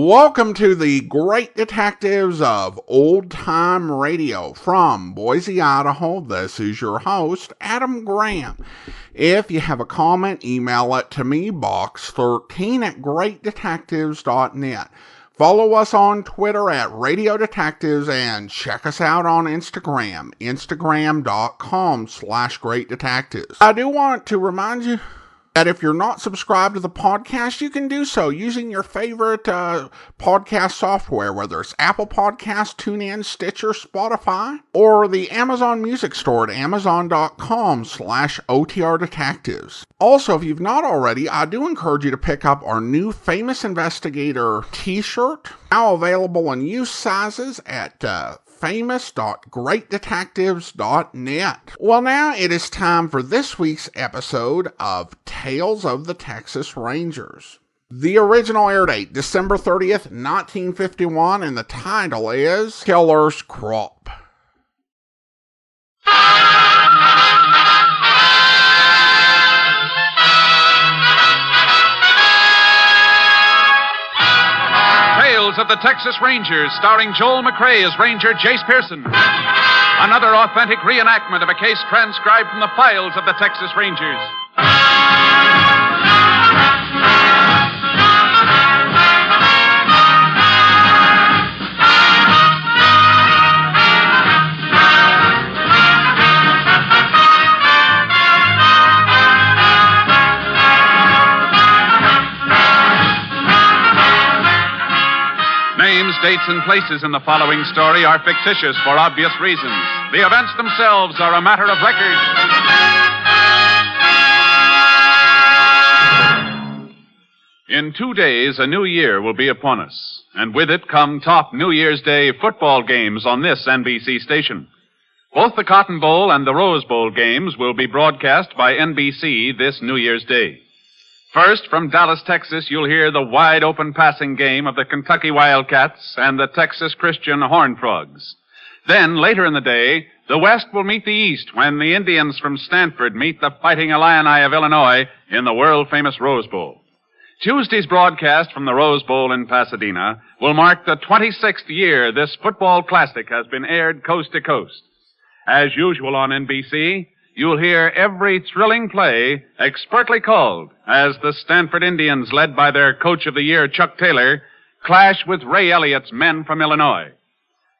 Welcome to the Great Detectives of Old Time Radio from Boise, Idaho. This is your host, Adam Graham. If you have a comment, email it to me, box13@greatdetectives.net. Follow us on Twitter at Radio Detectives and check us out on Instagram, instagram.com/greatdetectives. I do want to remind you that if you're not subscribed to the podcast, you can do so using your favorite podcast software, whether it's Apple Podcasts, TuneIn, Stitcher, Spotify, or the Amazon Music Store at amazon.com/OTR Detectives. Also, if you've not already, I do encourage you to pick up our new Famous Investigator t-shirt, now available in youth sizes at famous.greatdetectives.net. Well, now it is time for this week's episode of Tales of the Texas Rangers. The original air date, December 30th, 1951, and the title is Killer's Crop. Tales of the Texas Rangers, starring Joel McCrea as Ranger Jace Pearson. Another authentic reenactment of a case transcribed from the files of the Texas Rangers. Names, dates, and places in the following story are fictitious for obvious reasons. The events themselves are a matter of record. In 2 days, a new year will be upon us, and with it come top New Year's Day football games on this NBC station. Both the Cotton Bowl and the Rose Bowl games will be broadcast by NBC this New Year's Day. First, from Dallas, Texas, you'll hear the wide-open passing game of the Kentucky Wildcats and the Texas Christian Horned Frogs. Then, later in the day, the West will meet the East when the Indians from Stanford meet the Fighting Illini of Illinois in the world-famous Rose Bowl. Tuesday's broadcast from the Rose Bowl in Pasadena will mark the 26th year this football classic has been aired coast to coast. As usual on NBC, you'll hear every thrilling play expertly called as the Stanford Indians, led by their Coach of the Year, Chuck Taylor, clash with Ray Elliott's men from Illinois.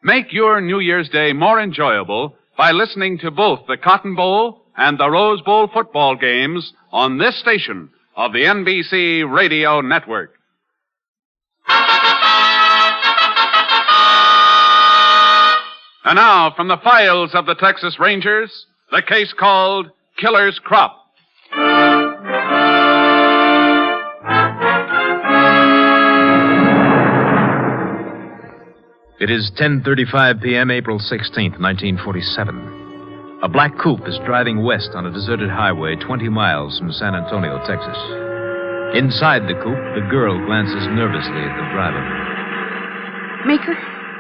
Make your New Year's Day more enjoyable by listening to both the Cotton Bowl and the Rose Bowl football games on this station of the NBC Radio Network. And now, from the files of the Texas Rangers, the case called Killer's Crop. It is 10:35 p.m., April 16th, 1947. A black coupe is driving west on a deserted highway 20 miles from San Antonio, Texas. Inside the coupe, the girl glances nervously at the driver. Meeker?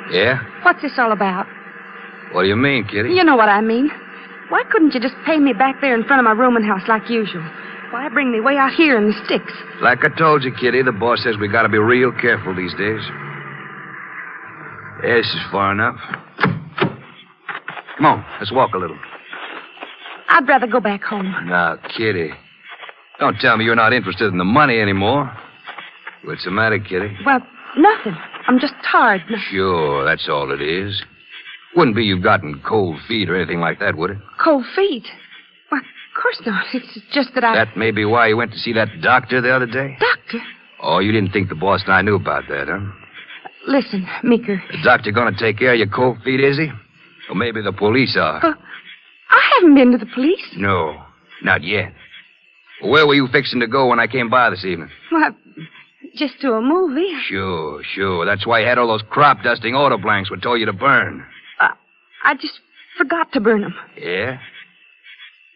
Yeah? What's this all about? What do you mean, Kitty? You know what I mean. Why couldn't you just pay me back there in front of my rooming house like usual? Why bring me way out here in the sticks? Like I told you, Kitty, the boss says we gotta be real careful these days. This is far enough. Come on, let's walk a little. I'd rather go back home. Now, Kitty, don't tell me you're not interested in the money anymore. What's the matter, Kitty? Well, nothing. I'm just tired. Sure, that's all it is. Wouldn't be you've gotten cold feet or anything like that, would it? Cold feet? Why, of course not. It's just that I... That may be why you went to see that doctor the other day? Doctor? Oh, you didn't think the boss and I knew about that, huh? Listen, Meeker. The doctor gonna take care of your cold feet, is he? Or maybe the police are. I haven't been to the police. No, not yet. Where were you fixing to go when I came by this evening? Why, just to a movie. Sure. That's why you had all those crop-dusting auto blanks we told you to burn. I just forgot to burn them. Yeah?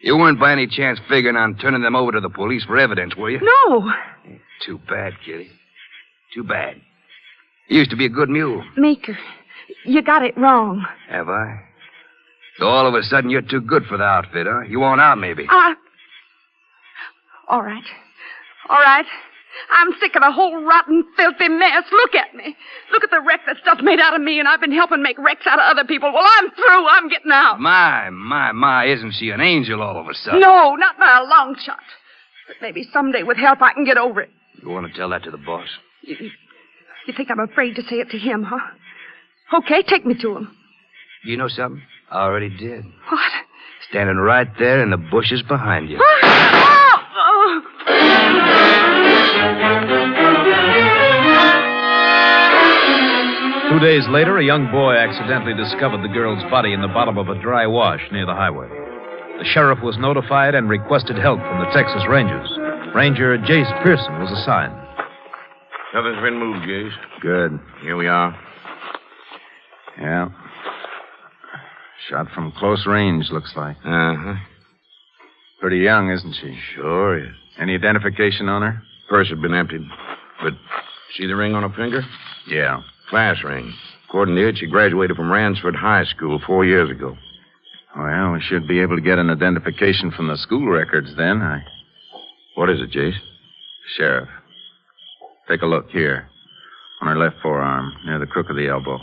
You weren't by any chance figuring on turning them over to the police for evidence, were you? No. Too bad, Kitty. Too bad. You used to be a good mule. Meeker, you got it wrong. Have I? So all of a sudden you're too good for the outfit, huh? You want out, maybe? All right. I'm sick of the whole rotten, filthy mess. Look at me. Look at the wreck that stuff made out of me, and I've been helping make wrecks out of other people. Well, I'm through. I'm getting out. My, isn't she an angel all of a sudden? No, not by a long shot. But maybe someday with help I can get over it. You want to tell that to the boss? You think I'm afraid to say it to him, huh? Okay, take me to him. You know something? I already did. What? Standing right there in the bushes behind you. Oh! 2 days later, a young boy accidentally discovered the girl's body in the bottom of a dry wash near the highway. The sheriff was notified and requested help from the Texas Rangers. Ranger Jace Pearson was assigned. Nothing's been moved, Jace. Good. Here we are. Yeah. Shot from close range, looks like. Uh-huh. Pretty young, isn't she? Sure is. Any identification on her? Purse had been emptied. But see the ring on her finger? Yeah. Class ring. According to it, she graduated from Ransford High School 4 years ago. Well, we should be able to get an identification from the school records then. What is it, Jace? Sheriff. Take a look here. On her left forearm, near the crook of the elbow.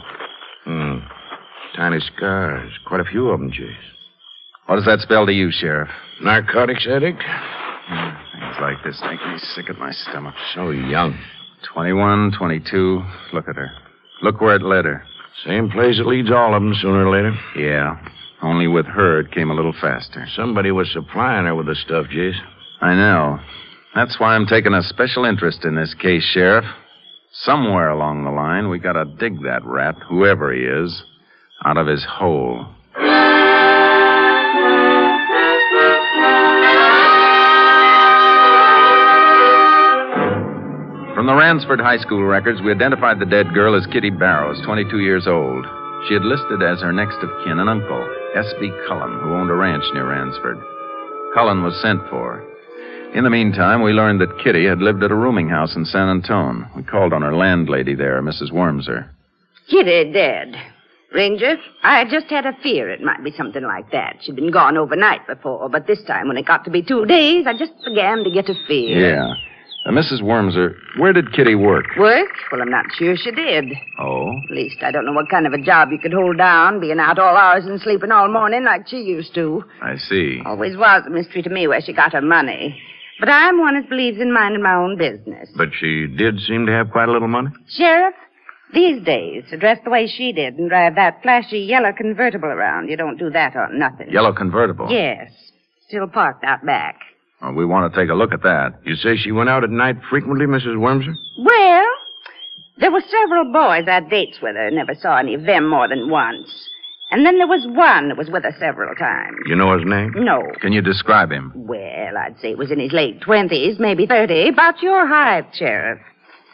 Tiny scars. Quite a few of them, Jace. What does that spell to you, Sheriff? Narcotics addict? Things like this make me sick at my stomach. So young. 21, 22. Look at her. Look where it led her. Same place it leads all of them sooner or later. Yeah. Only with her, it came a little faster. Somebody was supplying her with the stuff, Jace. I know. That's why I'm taking a special interest in this case, Sheriff. Somewhere along the line, we gotta dig that rat, whoever he is, out of his hole. From the Ransford High School records, we identified the dead girl as Kitty Barrows, 22 years old. She had listed as her next of kin an uncle, S.B. Cullen, who owned a ranch near Ransford. Cullen was sent for. In the meantime, we learned that Kitty had lived at a rooming house in San Antone. We called on her landlady there, Mrs. Wormser. Kitty dead. Ranger, I just had a fear it might be something like that. She'd been gone overnight before, but this time when it got to be 2 days, I just began to get a fear. Yeah. Mrs. Wormser, where did Kitty work? Work? Well, I'm not sure she did. Oh? At least I don't know what kind of a job you could hold down, being out all hours and sleeping all morning like she used to. I see. Always was a mystery to me where she got her money. But I'm one that believes in minding my own business. But she did seem to have quite a little money. Sheriff, these days, to dress the way she did and drive that flashy yellow convertible around, you don't do that on nothing. Yellow convertible? Yes. Still parked out back. Well, we want to take a look at that. You say she went out at night frequently, Mrs. Wormser? Well, there were several boys I had dates with her. Never saw any of them more than once. And then there was one that was with her several times. You know his name? No. Can you describe him? Well, I'd say it was in his late 20s, maybe 30. About your height, Sheriff.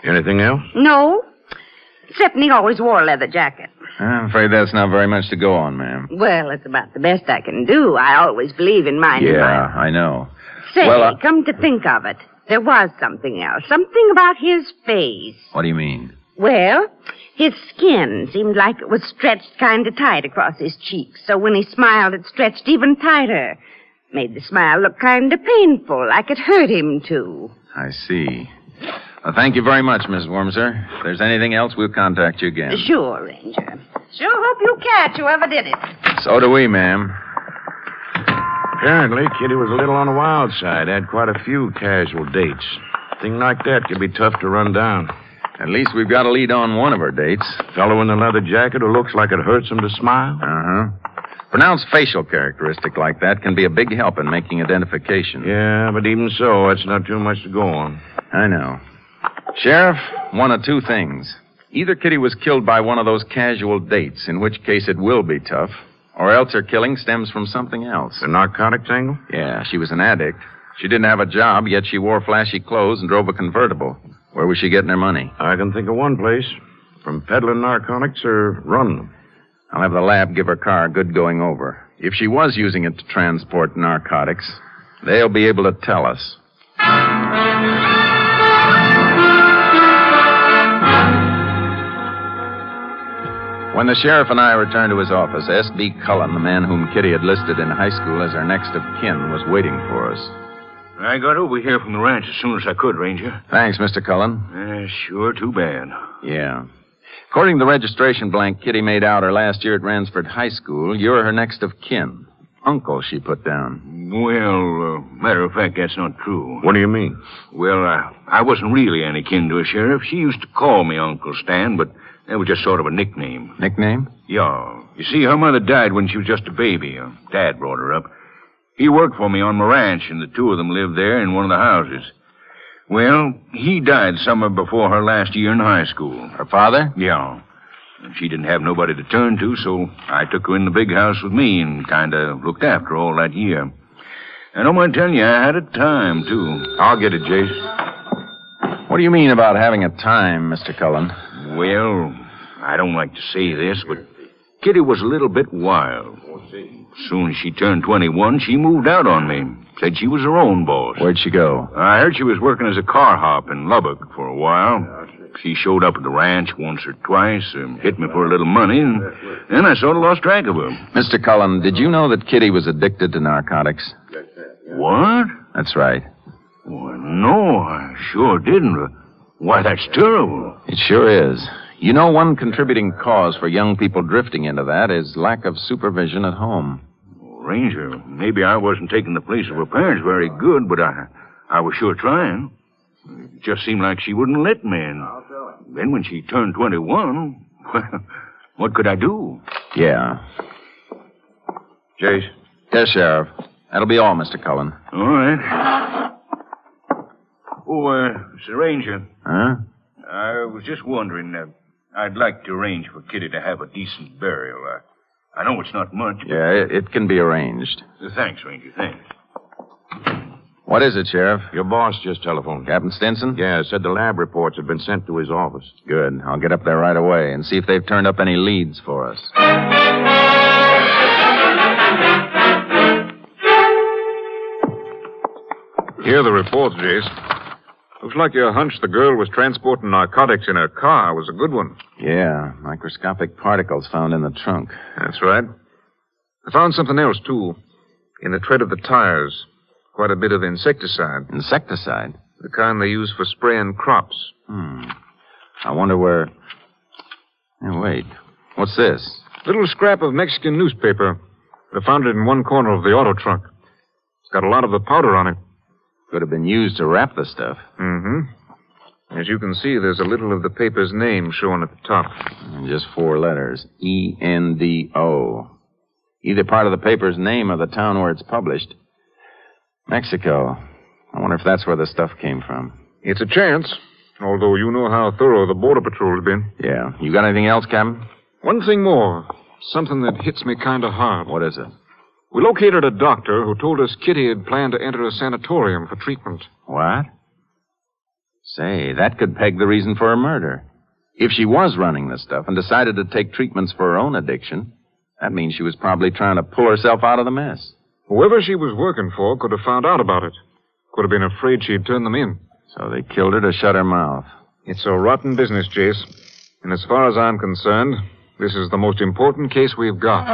Anything else? No. Except he always wore a leather jacket. I'm afraid that's not very much to go on, ma'am. Well, it's about the best I can do. I always believe in minding Yeah, I know. Say, Well, come to think of it, there was something else. Something about his face. What do you mean? Well, his skin seemed like it was stretched kind of tight across his cheeks, so when he smiled, it stretched even tighter. Made the smile look kind of painful, like it hurt him, too. I see. Well, thank you very much, Miss Wormser. If there's anything else, we'll contact you again. Sure, Ranger. Sure hope you catch whoever did it. So do we, ma'am. Apparently, Kitty was a little on the wild side. Had quite a few casual dates. A thing like that could be tough to run down. At least we've got a lead on one of her dates. Fellow in the leather jacket who looks like it hurts him to smile. Uh-huh. Pronounced facial characteristic like that can be a big help in making identification. Yeah, but even so, it's not too much to go on. I know. Sheriff, one of two things. Either Kitty was killed by one of those casual dates, in which case it will be tough, or else her killing stems from something else. The narcotics angle? Yeah, she was an addict. She didn't have a job, yet she wore flashy clothes and drove a convertible. Where was she getting her money? I can think of one place. From peddling narcotics or running them. I'll have the lab give her car a good going over. If she was using it to transport narcotics, they'll be able to tell us. When the sheriff and I returned to his office, S.B. Cullen, the man whom Kitty had listed in high school as her next of kin, was waiting for us. I got over here from the ranch as soon as I could, Ranger. Thanks, Mr. Cullen. Sure, too bad. Yeah. According to the registration blank Kitty made out her last year at Ransford High School, you're her next of kin. Uncle, she put down. Well, matter of fact, that's not true. What do you mean? Well, I wasn't really any kin to her, Sheriff. She used to call me Uncle Stan, but that was just sort of a nickname. Nickname? Yeah. You see, her mother died when she was just a baby. Her dad brought her up. He worked for me on my ranch, and the two of them lived there in one of the houses. Well, he died summer before her last year in high school. Her father? Yeah. And she didn't have nobody to turn to, so I took her in the big house with me and kind of looked after her all that year. I don't mind telling you, I had a time, too. I'll get it, Jace. What do you mean about having a time, Mr. Cullen? Well, I don't like to say this, but Kitty was a little bit wild. As soon as she turned 21, she moved out on me. Said she was her own boss. Where'd she go? I heard she was working as a car hop in Lubbock for a while. She showed up at the ranch once or twice, hit me for a little money, and then I sort of lost track of her. Mr. Cullen, did you know that Kitty was addicted to narcotics? What? That's right. Well, no, I sure didn't. Why, that's terrible. It sure is. You know, one contributing cause for young people drifting into that is lack of supervision at home. Ranger, maybe I wasn't taking the place of her parents very good, but I was sure trying. It just seemed like she wouldn't let me. And then when she turned 21, well, what could I do? Yeah. Jace? Yes, Sheriff. That'll be all, Mr. Cullen. All right. Oh, Sir Ranger. Huh? I was just wondering, I'd like to arrange for Kitty to have a decent burial. I know it's not much. Yeah, it can be arranged. Thanks, Ranger, thanks. What is it, Sheriff? Your boss just telephoned. Captain Stinson? Yeah, said the lab reports have been sent to his office. Good. I'll get up there right away and see if they've turned up any leads for us. Here are the reports, Jace. Looks like your hunch the girl was transporting narcotics in her car was a good one. Yeah, microscopic particles found in the trunk. That's right. I found something else, too. In the tread of the tires. Quite a bit of insecticide. Insecticide? The kind they use for spraying crops. I wonder where... Hey, wait. What's this? Little scrap of Mexican newspaper. They found it in one corner of the auto trunk. It's got a lot of the powder on it. Could have been used to wrap the stuff. Mm-hmm. As you can see, there's a little of the paper's name shown at the top. And just 4 letters. E-N-D-O. Either part of the paper's name or the town where it's published. Mexico. I wonder if that's where the stuff came from. It's a chance, although you know how thorough the Border Patrol has been. Yeah. You got anything else, Captain? One thing more. Something that hits me kind of hard. What is it? We located a doctor who told us Kitty had planned to enter a sanatorium for treatment. What? Say, that could peg the reason for her murder. If she was running this stuff and decided to take treatments for her own addiction, that means she was probably trying to pull herself out of the mess. Whoever she was working for could have found out about it. Could have been afraid she'd turn them in. So they killed her to shut her mouth. It's a rotten business, Jace. And as far as I'm concerned, this is the most important case we've got.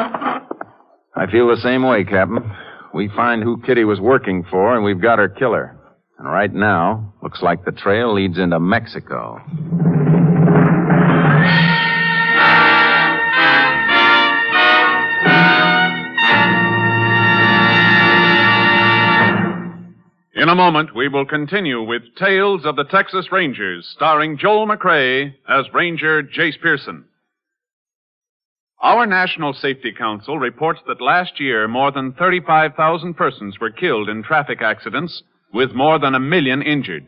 I feel the same way, Captain. We find who Kitty was working for, and we've got her killer. And right now, looks like the trail leads into Mexico. In a moment, we will continue with Tales of the Texas Rangers, starring Joel McRae as Ranger Jace Pearson. Our National Safety Council reports that last year more than 35,000 persons were killed in traffic accidents, with more than 1 million injured.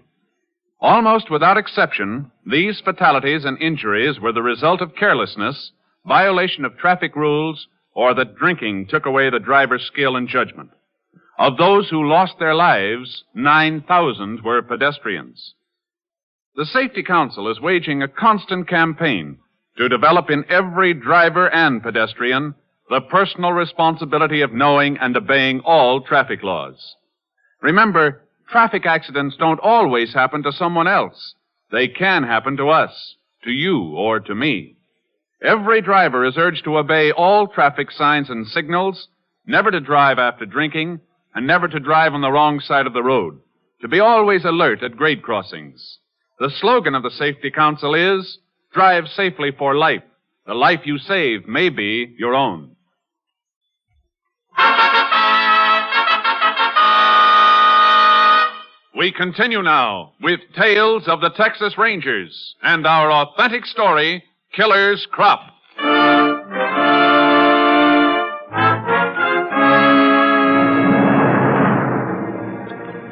Almost without exception, these fatalities and injuries were the result of carelessness, violation of traffic rules, or that drinking took away the driver's skill and judgment. Of those who lost their lives, 9,000 were pedestrians. The Safety Council is waging a constant campaign to develop in every driver and pedestrian the personal responsibility of knowing and obeying all traffic laws. Remember, traffic accidents don't always happen to someone else. They can happen to us, to you, or to me. Every driver is urged to obey all traffic signs and signals, never to drive after drinking, and never to drive on the wrong side of the road. to be always alert at grade crossings. The slogan of the Safety Council is, drive safely for life. The life you save may be your own. We continue now with Tales of the Texas Rangers and our authentic story, Killer's Crop.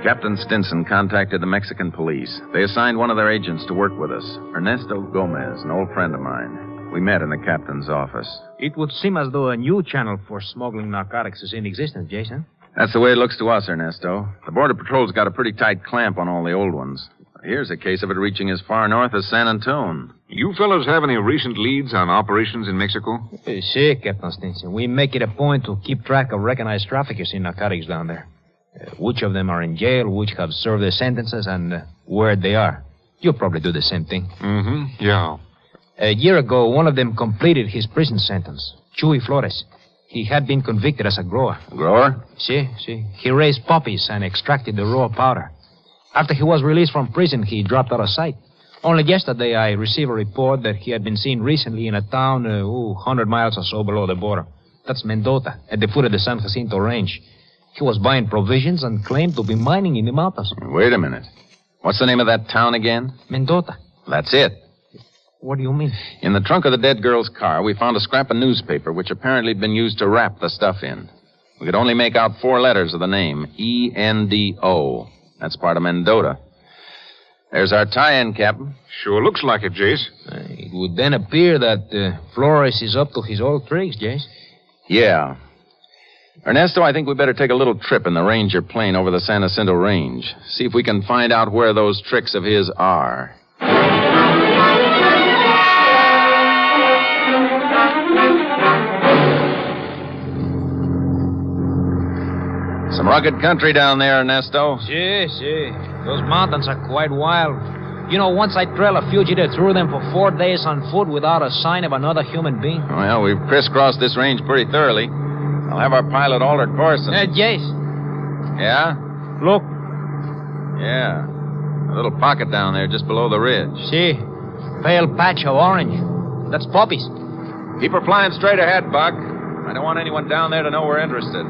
Captain Stinson contacted the Mexican police. They assigned one of their agents to work with us, Ernesto Gomez, an old friend of mine. We met in the captain's office. It would seem as though a new channel for smuggling narcotics is in existence, Jason. That's the way it looks to us, Ernesto. The Border Patrol's got a pretty tight clamp on all the old ones. Here's a case of it reaching as far north as San Antone. You fellows have any recent leads on operations in Mexico? Si, Captain Stinson. We make it a point to keep track of recognized traffickers in narcotics down there. Which of them are in jail, which have served their sentences, and where they are. You'll probably do the same thing. Mm-hmm, yeah. A year ago, one of them completed his prison sentence. Chuy Flores. He had been convicted as a grower. Grower? Si. He raised poppies and extracted the raw powder. After he was released from prison, he dropped out of sight. Only yesterday, I received a report that he had been seen recently in a town 100 miles or so below the border. That's Mendota, at the foot of the San Jacinto Range. He was buying provisions and claimed to be mining in the mountains. Wait a minute. What's the name of that town again? Mendota. That's it. What do you mean? In the trunk of the dead girl's car, we found a scrap of newspaper which apparently had been used to wrap the stuff in. We could only make out 4 letters of the name, E-N-D-O. That's part of Mendota. There's our tie-in, Captain. Sure looks like it, Jace. It would then appear that Flores is up to his old tricks, Jace. Yeah. Ernesto, I think we better take a little trip in the Ranger plane over the San Jacinto Range. See if we can find out where those tricks of his are. Some rugged country down there, Ernesto. Si. Those mountains are quite wild. You know, once I trail a fugitive through them for 4 days on foot without a sign of another human being. Well, we've crisscrossed this range pretty thoroughly. I'll have our pilot alter course and... Jace. Yeah? Look. Yeah. A little pocket down there just below the ridge. See. Pale patch of orange. That's poppies. Keep her flying straight ahead, Buck. I don't want anyone down there to know we're interested.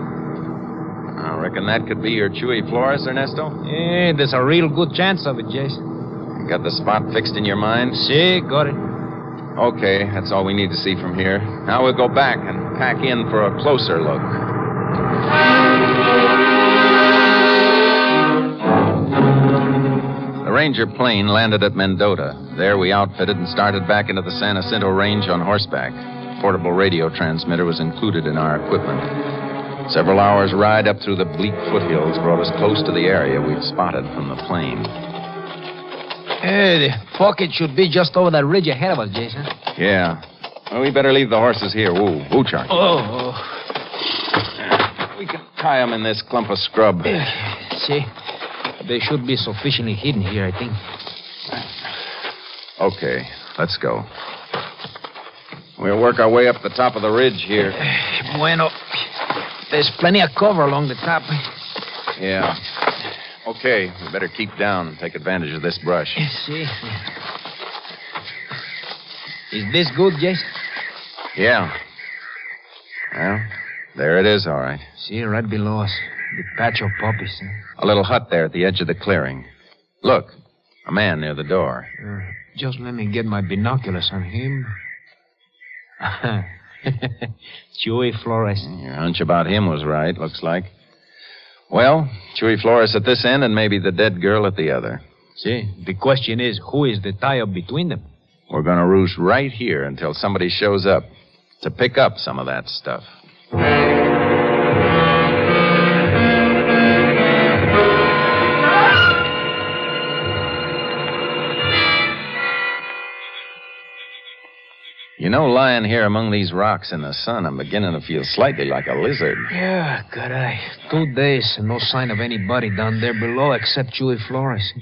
I reckon that could be your Chuy Flores, Ernesto? Yeah, there's a real good chance of it, Jace. You got the spot fixed in your mind? See, got it. Okay, that's all we need to see from here. Now we'll go back and pack in for a closer look. The Ranger plane landed at Mendota. There we outfitted and started back into the San Jacinto Range on horseback. A portable radio transmitter was included in our equipment. Several hours' ride up through the bleak foothills brought us close to the area we'd spotted from the plane. Hey, the pocket should be just over that ridge ahead of us, Jason. Yeah. Well, we better leave the horses here. Woo, Charlie. Oh. We can tie them in this clump of scrub. See, they should be sufficiently hidden here, I think. Okay, let's go. We'll work our way up the top of the ridge here. Bueno. There's plenty of cover along the top. Yeah. Okay, we better keep down and take advantage of this brush. See. Is this good, Jace? Yeah. Well, there it is, all right. See, right below us. The patch of poppies. A little hut there at the edge of the clearing. Look, a man near the door. Just let me get my binoculars on him. Chuy Flores. Your hunch about him was right, looks like. Well, Chuy Flores at this end and maybe the dead girl at the other. See, the question is, who is the tie-up between them? We're going to roost right here until somebody shows up to pick up some of that stuff. You know, lying here among these rocks in the sun, I'm beginning to feel slightly like a lizard. Yeah, caray. 2 days and no sign of anybody down there below except Chuy Flores.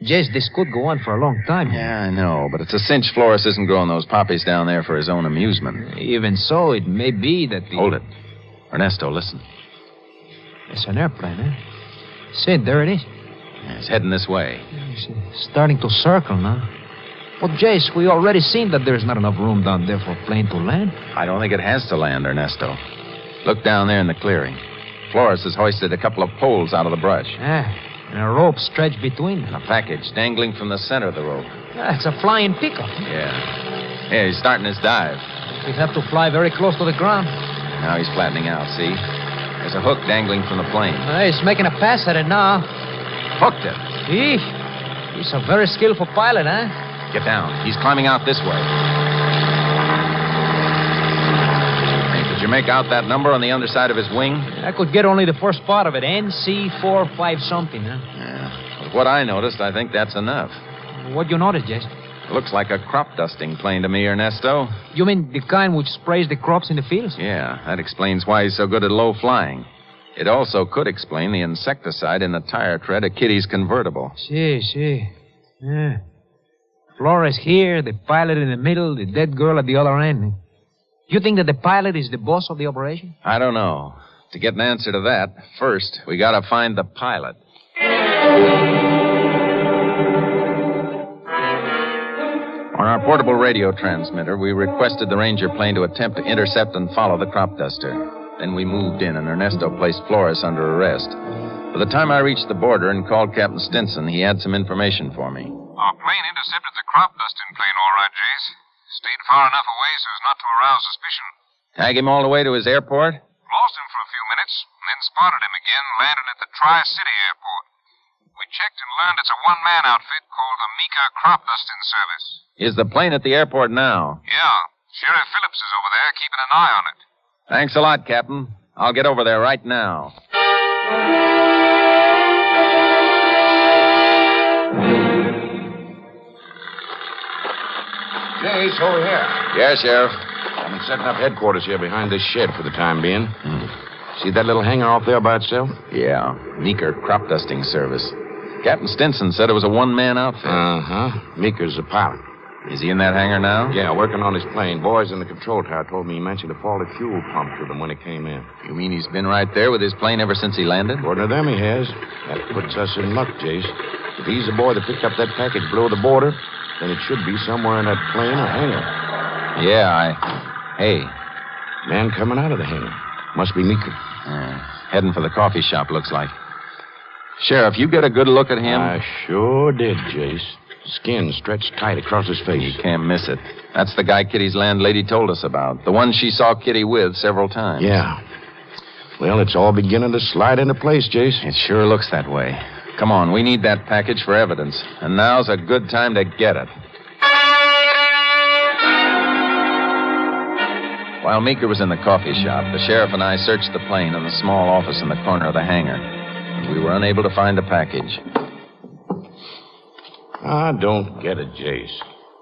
Jace, this could go on for a long time. Yeah, I know, but it's a cinch Flores isn't growing those poppies down there for his own amusement. Even so, it may be that the... Hold it. Ernesto, listen. It's an airplane, eh? See, there it is. It's heading this way. It's starting to circle now. Well, Jace, we already seen that there's not enough room down there for a plane to land. I don't think it has to land, Ernesto. Look down there in the clearing. Flores has hoisted a couple of poles out of the brush. Yeah, and a rope stretched between them. And a package dangling from the center of the rope. It's a flying pickup. Yeah, he's starting his dive. We'd have to fly very close to the ground. Now he's flattening out, see? There's a hook dangling from the plane. He's making a pass at it now. Hooked it. He's a very skillful pilot, huh? Get down. He's climbing out this way. Hey, did you make out that number on the underside of his wing? I could get only the first part of it. NC45 something, huh? Yeah. With what I noticed, I think that's enough. What'd you notice, Jace? Looks like a crop dusting plane to me, Ernesto. You mean the kind which sprays the crops in the fields? Yeah, that explains why he's so good at low flying. It also could explain the insecticide in the tire tread of Kitty's convertible. See. Yeah. Flores here, the pilot in the middle, the dead girl at the other end. You think that the pilot is the boss of the operation? I don't know. To get an answer to that, first, we gotta find the pilot. On our portable radio transmitter, we requested the Ranger plane to attempt to intercept and follow the crop duster. Then we moved in, and Ernesto placed Flores under arrest. By the time I reached the border and called Captain Stinson, he had some information for me. Our plane intercepted the crop dusting plane, all right, Jace. Stayed far enough away so as not to arouse suspicion. Tag him all the way to his airport? Lost him for a few minutes, and then spotted him again landing at the Tri-City Airport. We checked and learned it's a one-man outfit called the Meeker Crop Dusting Service. Is the plane at the airport now? Yeah. Sheriff Phillips is over there keeping an eye on it. Thanks a lot, Captain. I'll get over there right now. Jace, over here. Yeah, Sheriff. I've been setting up headquarters here behind this shed for the time being. See that little hangar off there by itself? Yeah, Meeker Crop Dusting Service. Captain Stinson said it was a one-man outfit. Uh-huh. Meeker's a pilot. Is he in that hangar now? Yeah, working on his plane. Boys in the control tower told me he mentioned a faulty fuel pump to them when it came in. You mean he's been right there with his plane ever since he landed? According to them, he has. That puts us in luck, Jace. If he's the boy that picked up that package below the border, then it should be somewhere in that plane or hangar. Yeah, Hey. Man coming out of the hangar. Must be Meeker. Heading for the coffee shop, looks like. Sheriff, you get a good look at him? I sure did, Jace. Skin stretched tight across his face. You can't miss it. That's the guy Kitty's landlady told us about. The one she saw Kitty with several times. Yeah. Well, it's all beginning to slide into place, Jace. It sure looks that way. Come on, we need that package for evidence. And now's a good time to get it. While Meeker was in the coffee shop, the sheriff and I searched the plane and the small office in the corner of the hangar. But we were unable to find the package. I don't get it, Jace.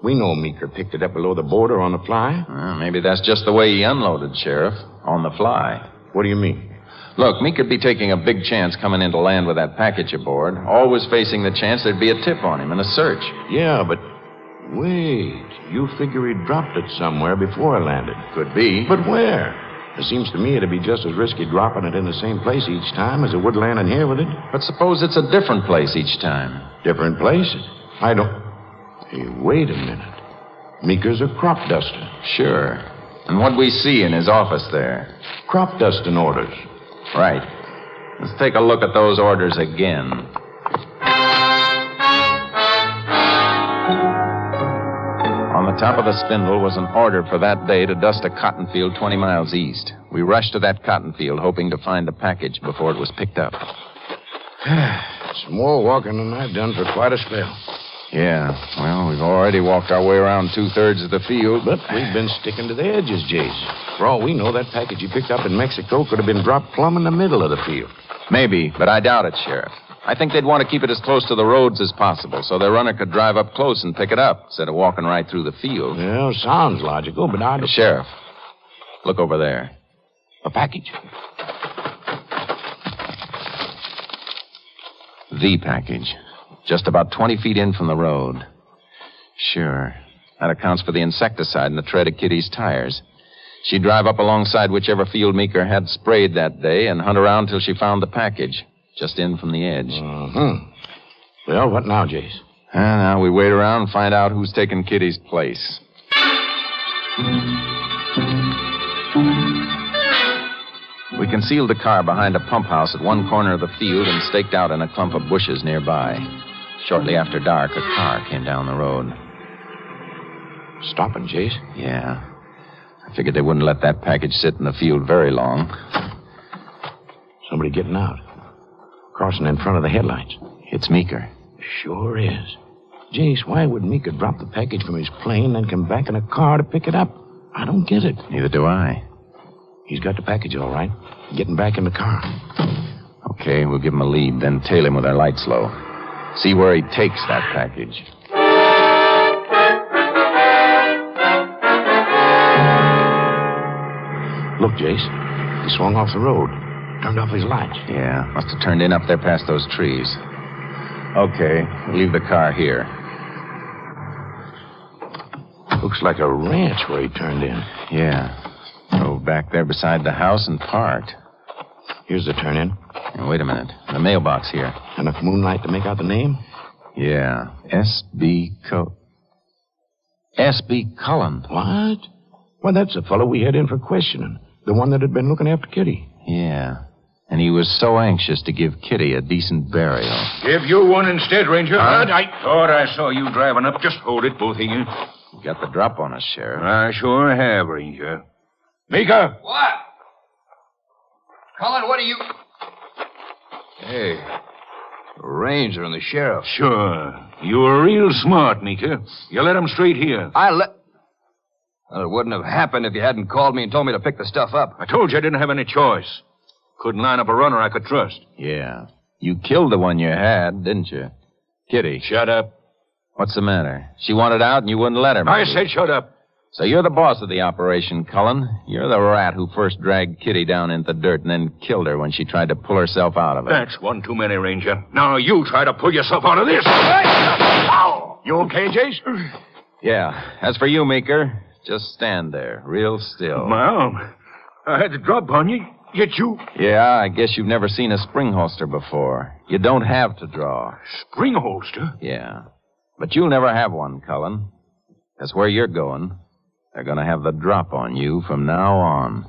We know Meeker picked it up below the border on the fly. Maybe that's just the way he unloaded, Sheriff. On the fly. What do you mean? Look, Meeker'd be taking a big chance coming in to land with that package aboard, always facing the chance there'd be a tip on him and a search. Yeah, but wait. You figure he dropped it somewhere before it landed. Could be. But where? It seems to me it'd be just as risky dropping it in the same place each time as it would landing here with it. But suppose it's a different place each time. Different place? I don't... Hey, wait a minute. Meeker's a crop duster. Sure. And what'd we see in his office there? Crop dusting orders. Right. Let's take a look at those orders again. On the top of the spindle was an order for that day to dust a cotton field 20 miles east. We rushed to that cotton field, hoping to find the package before it was picked up. Some more walking than I've done for quite a spell. Yeah, well, we've already walked our way around 2/3 of the field. But we've been sticking to the edges, Jace. For all we know, that package you picked up in Mexico could have been dropped plumb in the middle of the field. Maybe, but I doubt it, Sheriff. I think they'd want to keep it as close to the roads as possible so their runner could drive up close and pick it up instead of walking right through the field. Well, sounds logical, but I don't... Sheriff, look over there. A package? The package. Just about 20 feet in from the road. Sure. That accounts for the insecticide in the tread of Kitty's tires. She'd drive up alongside whichever field Meeker had sprayed that day and hunt around till she found the package, just in from the edge. Well, what now, Jace? And now we wait around and find out who's taking Kitty's place. We concealed the car behind a pump house at one corner of the field and staked out in a clump of bushes nearby. Shortly after dark, a car came down the road. Stopping, Jace? Yeah. I figured they wouldn't let that package sit in the field very long. Somebody getting out. Crossing in front of the headlights. It's Meeker. Sure is. Jace, why would Meeker drop the package from his plane and come back in a car to pick it up? I don't get it. Neither do I. He's got the package all right. Getting back in the car. Okay, we'll give him a lead, then tail him with our lights low. See where he takes that package. Look, Jace. He swung off the road. Turned off his lights. Yeah, must have turned in up there past those trees. Okay, we'll leave the car here. Looks like a ranch where he turned in. Yeah. Drove back there beside the house and parked. Here's the turn-in. Now, wait a minute. The mailbox here. Enough moonlight to make out the name? Yeah. S.B. Cullen. What? Well, that's the fellow we had in for questioning. The one that had been looking after Kitty. Yeah. And he was so anxious to give Kitty a decent burial. Give you one instead, Ranger. I thought I saw you driving up. Just hold it, both of you. You got the drop on us, Sheriff. I sure have, Ranger. Meeker! What? Cullen, what are you... Hey, the Ranger and the Sheriff. Sure. You were real smart, Meeker. You let him straight here. Well, it wouldn't have happened if you hadn't called me and told me to pick the stuff up. I told you I didn't have any choice. Couldn't line up a runner I could trust. Yeah. You killed the one you had, didn't you? Kitty. Shut up. What's the matter? She wanted out and you wouldn't let her, maybe. I said shut up. So you're the boss of the operation, Cullen. You're the rat who first dragged Kitty down into the dirt and then killed her when she tried to pull herself out of it. That's one too many, Ranger. Now you try to pull yourself out of this. Ow! You okay, Jace? Yeah. As for you, Meeker, just stand there, real still. My arm. I had to drop on you. Yet you... Yeah, I guess you've never seen a spring holster before. You don't have to draw. Spring holster? Yeah. But you'll never have one, Cullen. That's where you're going. They're going to have the drop on you from now on.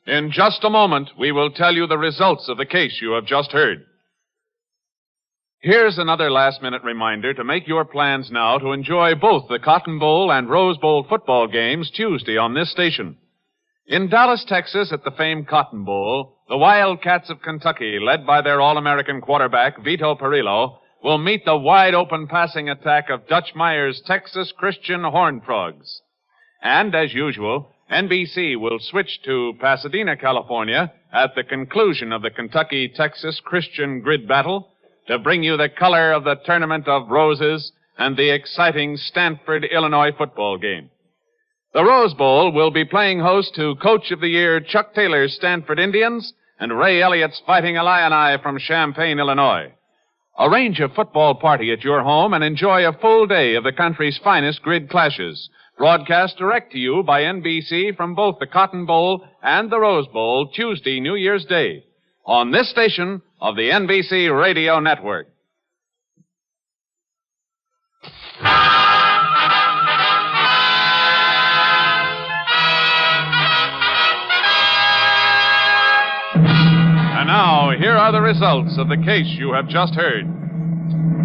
In just a moment, we will tell you the results of the case you have just heard. Here's another last-minute reminder to make your plans now to enjoy both the Cotton Bowl and Rose Bowl football games Tuesday on this station. In Dallas, Texas, at the famed Cotton Bowl, the Wildcats of Kentucky, led by their All-American quarterback, Vito Perillo, will meet the wide-open passing attack of Dutch Meyer's Texas Christian Horned Frogs. And, as usual, NBC will switch to Pasadena, California, at the conclusion of the Kentucky-Texas Christian Grid Battle to bring you the color of the Tournament of Roses and the exciting Stanford, Illinois football game. The Rose Bowl will be playing host to Coach of the Year Chuck Taylor's Stanford Indians and Ray Elliott's Fighting Illini from Champaign, Illinois. Arrange a football party at your home and enjoy a full day of the country's finest grid clashes. Broadcast direct to you by NBC from both the Cotton Bowl and the Rose Bowl Tuesday, New Year's Day, on this station of the NBC Radio Network. And now, here are the results of the case you have just heard.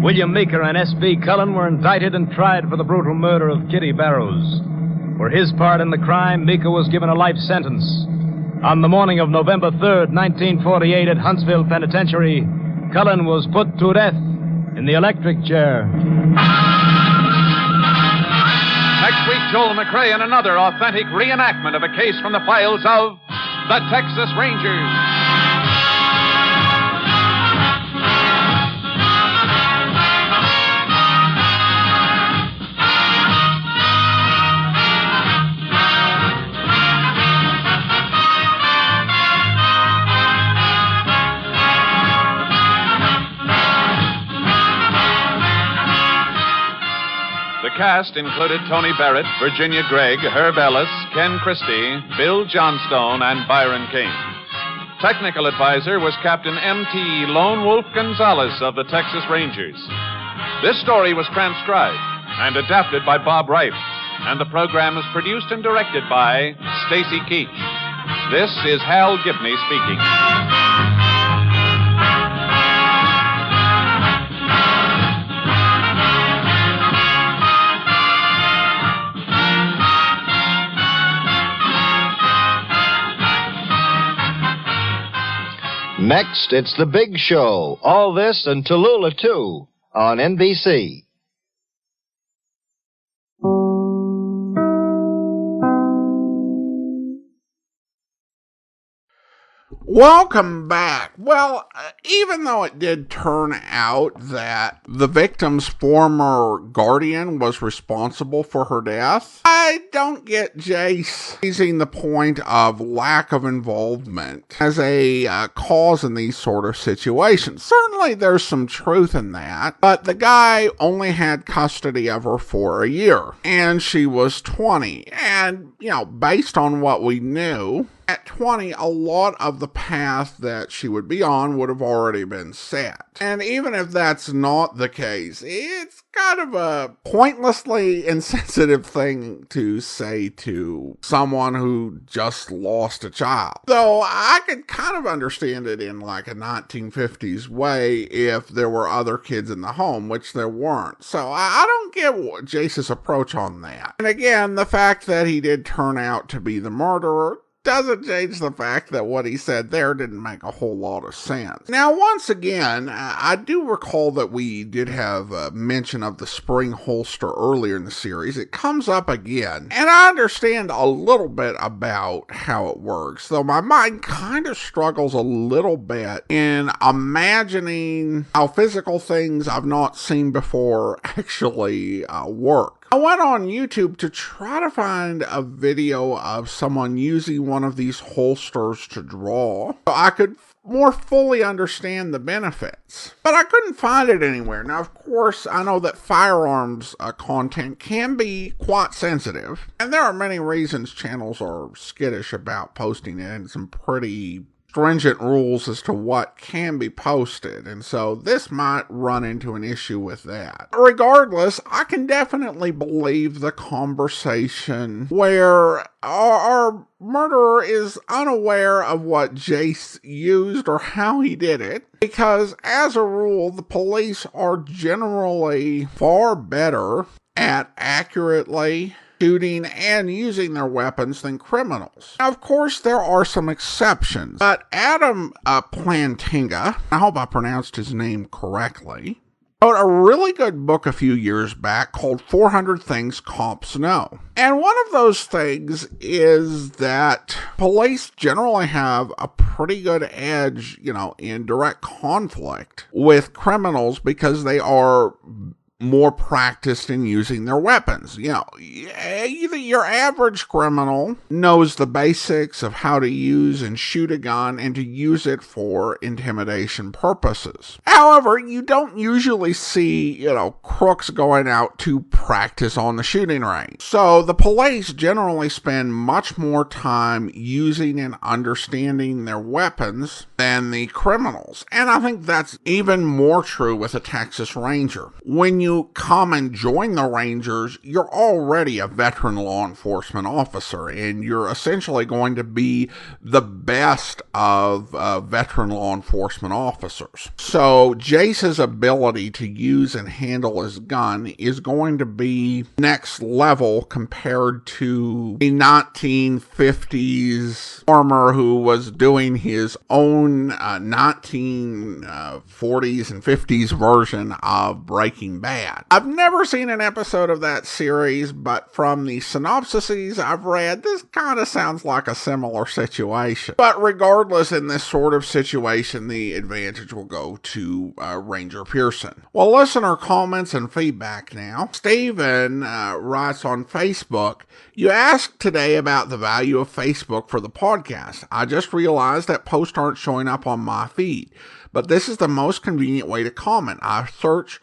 William Meeker and S.B. Cullen were indicted and tried for the brutal murder of Kitty Barrows. For his part in the crime, Meeker was given a life sentence. On the morning of November 3rd, 1948, at Huntsville Penitentiary, Cullen was put to death in the electric chair. Next week, Joel McRae in another authentic reenactment of a case from the files of the Texas Rangers. cast included Tony Barrett, Virginia Gregg, Herb Ellis, Ken Christie, Bill Johnstone, and Byron Kane. Technical advisor was Captain M.T. Lone Wolf Gonzalez of the Texas Rangers. This story was transcribed and adapted by Bob Reif, and the program is produced and directed by Stacy Keach. This is Hal Gibney speaking. Next, it's The Big Show. All this and Tallulah, too, on NBC. Welcome back. Well, even though it did turn out that the victim's former guardian was responsible for her death, I don't get Jace raising the point of lack of involvement as a cause in these sort of situations. Certainly there's some truth in that, but the guy only had custody of her for a year, and she was 20. And, based on what we knew, at 20, a lot of the path that she would be on would have already been set. And even if that's not the case, it's kind of a pointlessly insensitive thing to say to someone who just lost a child. Though I could kind of understand it in like a 1950s way if there were other kids in the home, which there weren't. So I don't get Jace's approach on that. And again, the fact that he did turn out to be the murderer doesn't change the fact that what he said there didn't make a whole lot of sense. Now, once again, I do recall that we did have a mention of the spring holster earlier in the series. It comes up again, and I understand a little bit about how it works, though my mind kind of struggles a little bit in imagining how physical things I've not seen before actually work. I went on YouTube to try to find a video of someone using one of these holsters to draw, so I could more fully understand the benefits. But I couldn't find it anywhere. Now, of course, I know that firearms content can be quite sensitive, and there are many reasons channels are skittish about posting it, and some pretty stringent rules as to what can be posted, and so this might run into an issue with that. Regardless, I can definitely believe the conversation where our murderer is unaware of what Jace used or how he did it, because as a rule, the police are generally far better at accurately shooting and using their weapons than criminals. Now, of course, there are some exceptions, but Adam Plantinga, I hope I pronounced his name correctly, wrote a really good book a few years back called 400 Things Cops Know. And one of those things is that police generally have a pretty good edge, in direct conflict with criminals because they are more practiced in using their weapons. Your average criminal knows the basics of how to use and shoot a gun and to use it for intimidation purposes. However, you don't usually see, crooks going out to practice on the shooting range. So the police generally spend much more time using and understanding their weapons than the criminals. And I think that's even more true with a Texas Ranger. When you come and join the Rangers, you're already a veteran law enforcement officer, and you're essentially going to be the best of veteran law enforcement officers. So Jace's ability to use and handle his gun is going to be next level compared to a 1950s farmer who was doing his own 1940s and 50s version of Breaking Bad. I've never seen an episode of that series, but from the synopsises I've read, this kind of sounds like a similar situation. But regardless, in this sort of situation, the advantage will go to Ranger Pearson. Well, listener comments and feedback now. Steven writes on Facebook, "You asked today about the value of Facebook for the podcast. I just realized that posts aren't showing up on my feed, but this is the most convenient way to comment. I search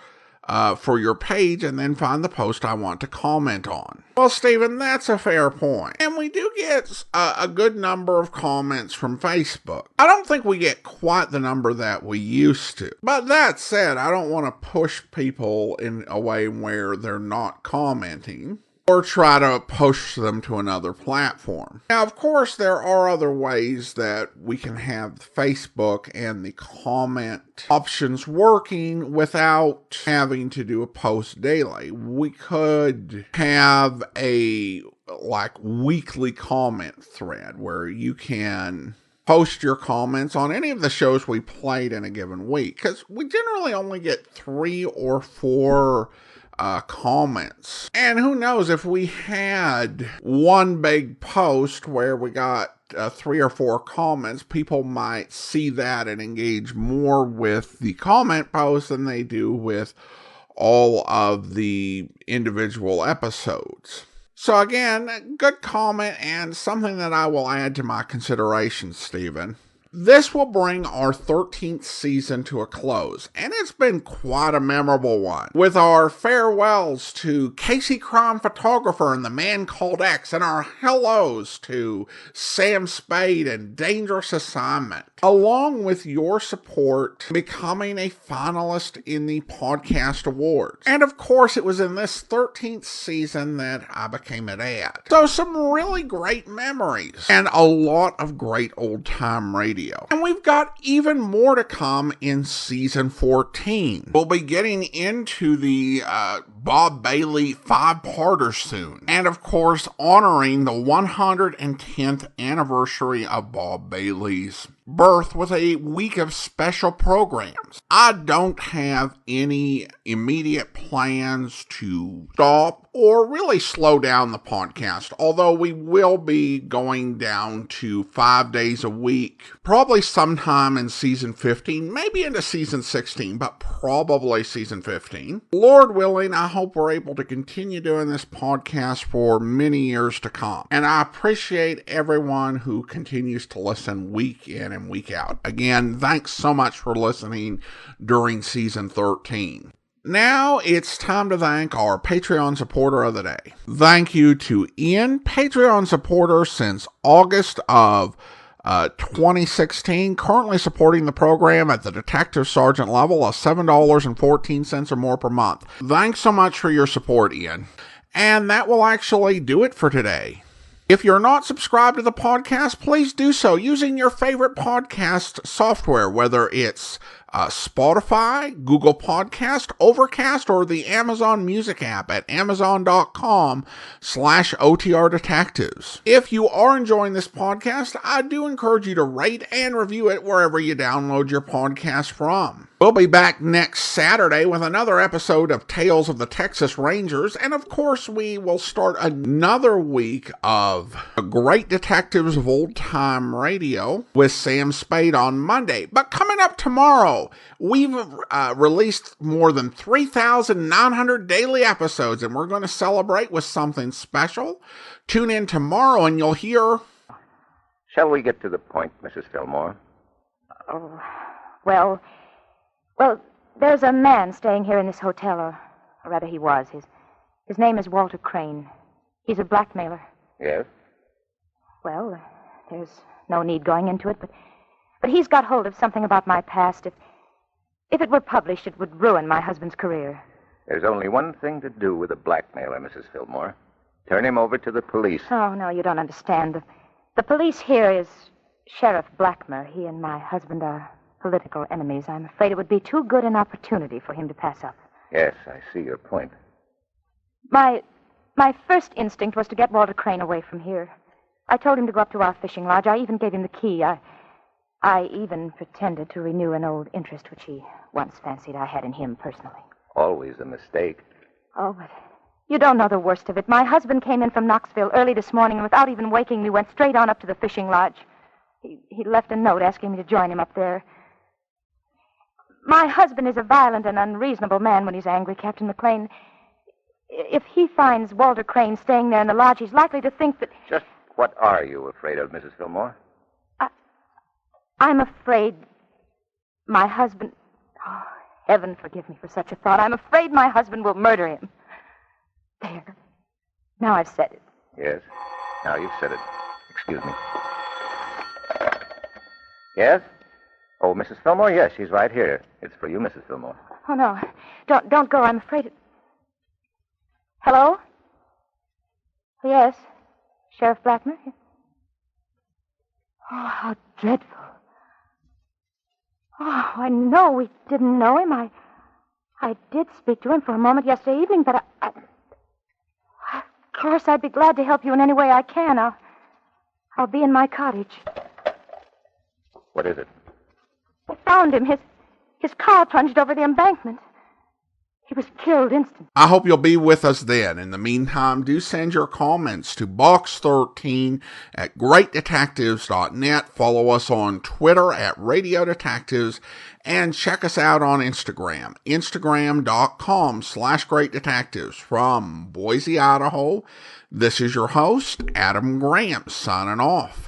for your page and then find the post I want to comment on. Well, Stephen, that's a fair point. And we do get a good number of comments from Facebook. I don't think we get quite the number that we used to. But that said, I don't want to push people in a way where they're not commenting, or try to push them to another platform. Now, of course, there are other ways that we can have Facebook and the comment options working without having to do a post daily. We could have a weekly comment thread where you can post your comments on any of the shows we played in a given week, because we generally only get 3 or 4 comments. And who knows, if we had one big post where we got 3 or 4 comments, people might see that and engage more with the comment post than they do with all of the individual episodes. So again, good comment and something that I will add to my consideration, Stephen. This will bring our 13th season to a close, and it's been quite a memorable one, with our farewells to Casey Crime Photographer and the Man Called X, and our hellos to Sam Spade and Dangerous Assignment, along with your support becoming a finalist in the Podcast Awards. And of course, it was in this 13th season that I became an ad. So some really great memories, and a lot of great old-time radio. And we've got even more to come in season 14. We'll be getting into the Bob Bailey 5-parter soon. And of course, honoring the 110th anniversary of Bob Bailey's birth with a week of special programs. I don't have any immediate plans to stop or really slow down the podcast, although we will be going down to 5 days a week, probably sometime in season 15, maybe into season 16, but probably season 15. Lord willing, I hope we're able to continue doing this podcast for many years to come. And I appreciate everyone who continues to listen week in and week out. Again, thanks so much for listening during season 13. Now it's time to thank our Patreon supporter of the day. Thank you to Ian, Patreon supporter since August of 2016, currently supporting the program at the detective sergeant level of $7.14 or more per month. Thanks so much for your support, Ian. And that will actually do it for today. If you're not subscribed to the podcast, please do so using your favorite podcast software, whether it's Spotify, Google Podcast, Overcast, or the Amazon Music app at amazon.com/OTR Detectives. If you are enjoying this podcast, I do encourage you to rate and review it wherever you download your podcast from. We'll be back next Saturday with another episode of Tales of the Texas Rangers, and of course we will start another week of Great Detectives of Old Time Radio with Sam Spade on Monday. But coming up tomorrow, we've released more than 3,900 daily episodes, and we're going to celebrate with something special. Tune in tomorrow and you'll hear... Shall we get to the point, Mrs. Fillmore? Oh, well, there's a man staying here in this hotel, or rather he was. His name is Walter Crane. He's a blackmailer. Yes? Well, there's no need going into it, but he's got hold of something about my past. If it were published, it would ruin my husband's career. There's only one thing to do with a blackmailer, Mrs. Fillmore. Turn him over to the police. Oh, no, you don't understand. The police here is Sheriff Blackmer. He and my husband are political enemies. I'm afraid it would be too good an opportunity for him to pass up. Yes, I see your point. My first instinct was to get Walter Crane away from here. I told him to go up to our fishing lodge. I even gave him the key. I even pretended to renew an old interest which he once fancied I had in him personally. Always a mistake. Oh, but you don't know the worst of it. My husband came in from Knoxville early this morning, and without even waking me, went straight on up to the fishing lodge. He left a note asking me to join him up there. My husband is a violent and unreasonable man when he's angry, Captain McLean. If he finds Walter Crane staying there in the lodge, he's likely to think that... Just what are you afraid of, Mrs. Fillmore? I'm afraid my husband... Oh, Heaven forgive me for such a thought. I'm afraid my husband will murder him. There. Now I've said it. Yes. Now you've said it. Excuse me. Yes? Oh, Mrs. Fillmore? Yes, she's right here. It's for you, Mrs. Fillmore. Oh, no. Don't go. I'm afraid it... Hello? Yes. Sheriff Blackmer? Oh, how dreadful. Oh, I know we didn't know him. I did speak to him for a moment yesterday evening, but of course, I'd be glad to help you in any way I can. I'll be in my cottage. What is it? I found him. His car plunged over the embankment. He was killed instantly. I hope you'll be with us then. In the meantime, do send your comments to box13@greatdetectives.net. Follow us on Twitter @Radio Detectives and check us out on Instagram, instagram.com/greatdetectives. From Boise, Idaho, this is your host, Adam Grant, signing off.